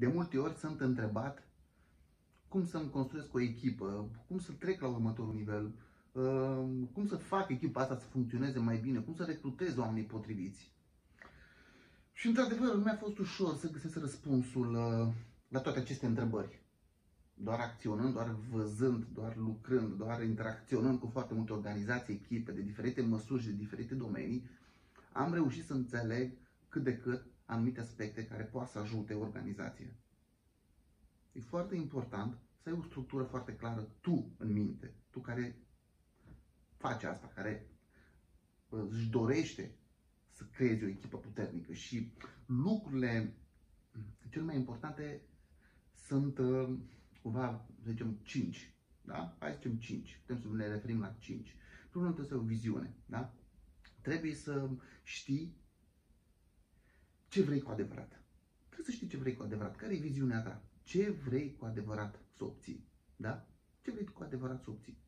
De multe ori sunt întrebat cum să-mi construiesc o echipă, cum să trec la următorul nivel, cum să fac echipa asta să funcționeze mai bine, cum să recrutez oamenii potriviți. Și într-adevăr, nu mi-a fost ușor să găsesc răspunsul la toate aceste întrebări. Doar acționând, doar văzând, doar lucrând, doar interacționând cu foarte multe organizații, echipe de diferite măsuri și de diferite domenii, am reușit să înțeleg cât de cât anumite aspecte care poate să ajute organizația. E foarte important să ai o structură foarte clară tu în minte, tu care faci asta, care își dorește să creezi o echipă puternică și lucrurile cele mai importante sunt cumva, să zicem, 5. Da? Hai să zicem 5. Putem să ne referim la 5. Primul trebuie să ai o viziune. Da? Trebuie să știi ce vrei cu adevărat. Trebuie să știi ce vrei cu adevărat. Care e viziunea ta? Ce vrei cu adevărat să obții? Da? Ce vrei cu adevărat să obții?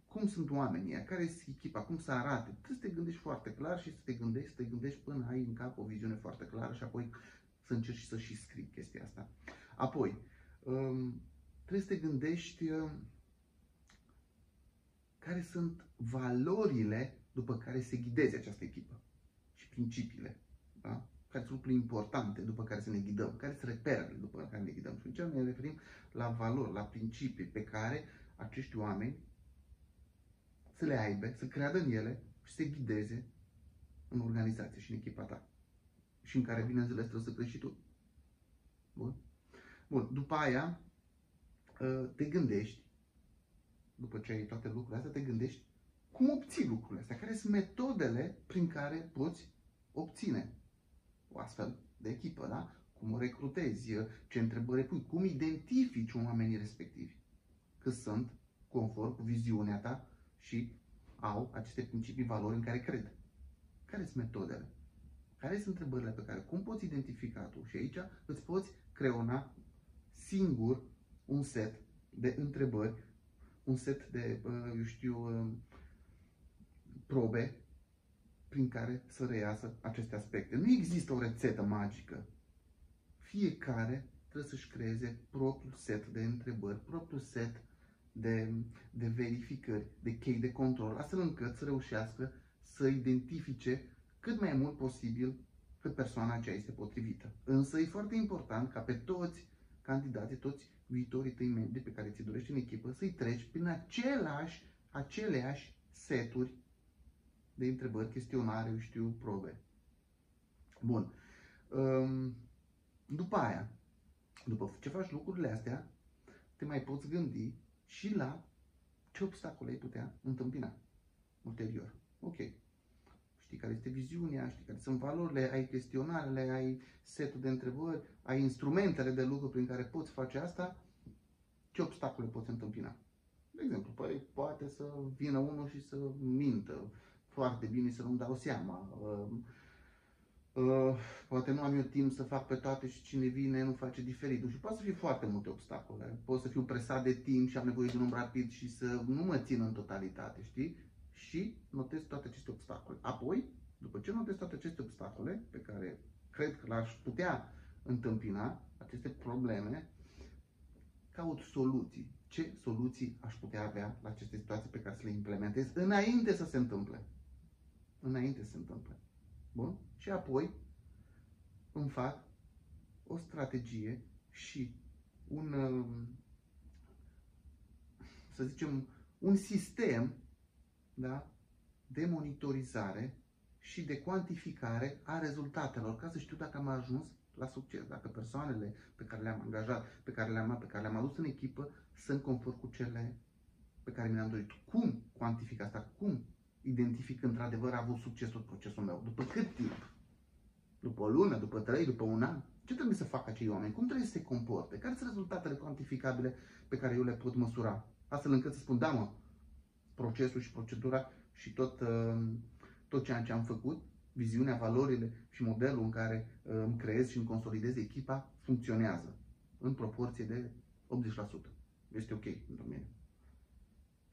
Cum sunt oamenii ăia? Care este echipa? Cum să arate? Trebuie să te gândești foarte clar și să te gândești până ai în cap o viziune foarte clară și apoi să încerci să și scrii chestia asta. Apoi, trebuie să te gândești care sunt valorile după care se ghideze această echipă și principiile. Da? Care sunt lucrurile importante după care să ne ghidăm, care sunt reperele după care ne ghidăm. Și ne referim la valori, la principii pe care acești oameni să le aibă, să creadă în ele și să se ghideze în organizație și în echipa ta. Și în care, bineînțeles, trebuie să crești și tu. Bun? Bun. După aia, te gândești, după ce ai toate lucrurile astea, te gândești cum obții lucrurile astea, care sunt metodele prin care poți obține o astfel de echipă, da? Cum o recrutezi, ce întrebări pui, cum identifici oamenii respectivi, că sunt conform cu viziunea ta și au aceste principii, valori în care cred. Care sunt metodele? Care sunt întrebările pe care, cum poți identifica tu? Și aici îți poți creona singur un set de întrebări, un set de, probe prin care să reiasă aceste aspecte. Nu există o rețetă magică. Fiecare trebuie să-și creeze propriul set de întrebări, propriul set de verificări, de chei de control, astfel încât să reușească să identifice cât mai mult posibil că persoana aceea este potrivită. Însă e foarte important ca pe toți candidații, toți viitorii tăi membri pe care ți dorești în echipă, să-i treci prin aceleași seturi de întrebări, chestionare, probe. Bun. După aia, după ce faci lucrurile astea, te mai poți gândi și la ce obstacole ai putea întâmpina ulterior. Ok. Știi care este viziunea, știi care sunt valorile, ai chestionarele, ai setul de întrebări, ai instrumentele de lucru prin care poți face asta, ce obstacole poți întâmpina? De exemplu, poate să vină unul și să mintă foarte bine, să nu-mi dau seama. Poate nu am eu timp să fac pe toate și cine vine nu face diferit. Și poate să fie foarte multe obstacole. Pot să fiu presat de timp și am nevoie de un om rapid și să nu mă țin în totalitate, știi? Și notez toate aceste obstacole. Apoi, după ce notez toate aceste obstacole pe care cred că l-aș putea întâmpina, aceste probleme, caut soluții. Ce soluții aș putea avea la aceste situații pe care să le implementez înainte să se întâmple? Înainte să se întâmple. Bun? Și apoi îmi fac o strategie și să zicem, un sistem, da, de monitorizare și de cuantificare a rezultatelor, ca să știu dacă am ajuns la succes, dacă persoanele pe care le-am angajat, pe care le-am adus în echipă, sunt conform cu cele pe care mi le-am dorit. Cum cuantific asta? Cum identific într-adevăr a avut succes tot procesul meu? După cât timp? După o lună, după 3, după un an? Ce trebuie să facă acei oameni? Cum trebuie să se comporte? Care sunt rezultatele cuantificabile pe care eu le pot măsura? Astfel încât să spun, da mă, procesul și procedura și tot ceea ce am făcut, viziunea, valorile și modelul în care îmi creez și îmi consolidez echipa funcționează în proporție de 80%. Este ok pentru mine.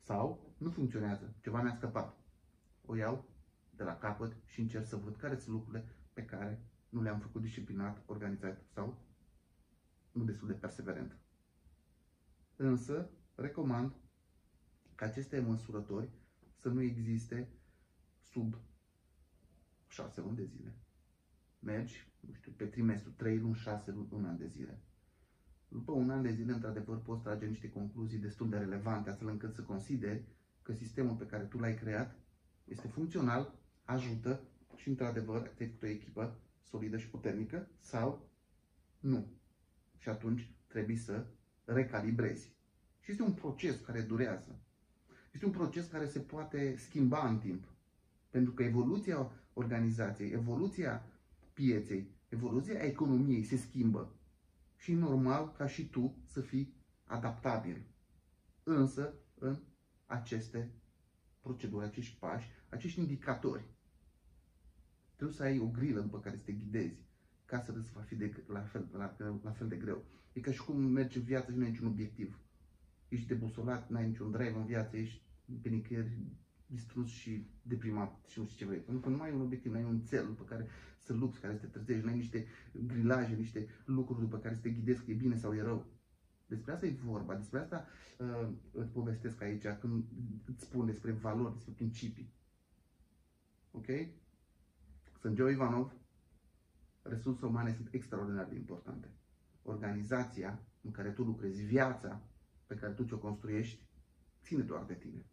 Sau nu funcționează, ceva mi-a scăpat. O iau de la capăt și încerc să văd care sunt lucrurile pe care nu le-am făcut disciplinat, organizat sau nu destul de perseverent. Însă, recomand ca aceste măsurători să nu existe sub 6 luni de zile. Mergi, nu știu, pe trimestru, 3 luni, 6 luni, un an de zile. După un an de zile, într-adevăr, poți trage niște concluzii destul de relevante, astfel încât să consideri că sistemul pe care tu l-ai creat este funcțional, ajută și, într-adevăr, te-ai făcut o echipă solidă și puternică sau nu. Și atunci trebuie să recalibrezi. Și este un proces care durează. Este un proces care se poate schimba în timp. Pentru că evoluția organizației, evoluția pieței, evoluția economiei se schimbă. Și e normal ca și tu să fii adaptabil. Însă, în aceste proceduri, acești pași, acești indicatori, trebuie să ai o grilă după care să te ghidezi, ca să îți va fi la fel de greu. E ca și cum mergi în viață și nu ai niciun obiectiv. Ești debusolat, n-ai niciun drive în viață, ești pe nicăieri distrus și deprimat și nu știu ce vrei. Pentru că nu ai un obiectiv, nu ai un cel după care să lupți, care să te trezești, nu ai niște grilaje, niște lucruri după care să te ghidezi că e bine sau e rău. Despre asta e vorba, despre asta îți povestesc aici când îți spun despre valori, despre principii. Ok? Sunt Joe Ivanov, resurse umane sunt extraordinar de importante. Organizația în care tu lucrezi, viața pe care tu ți-o construiești, ține doar de tine.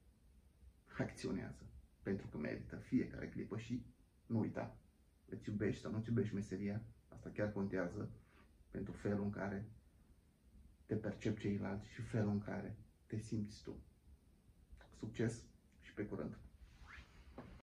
Acționează, pentru că merită fiecare clipă și nu uita, îți iubești sau nu îți iubești meseria, asta chiar contează pentru felul în care te percep ceilalți și felul în care te simți tu. Succes și pe curând!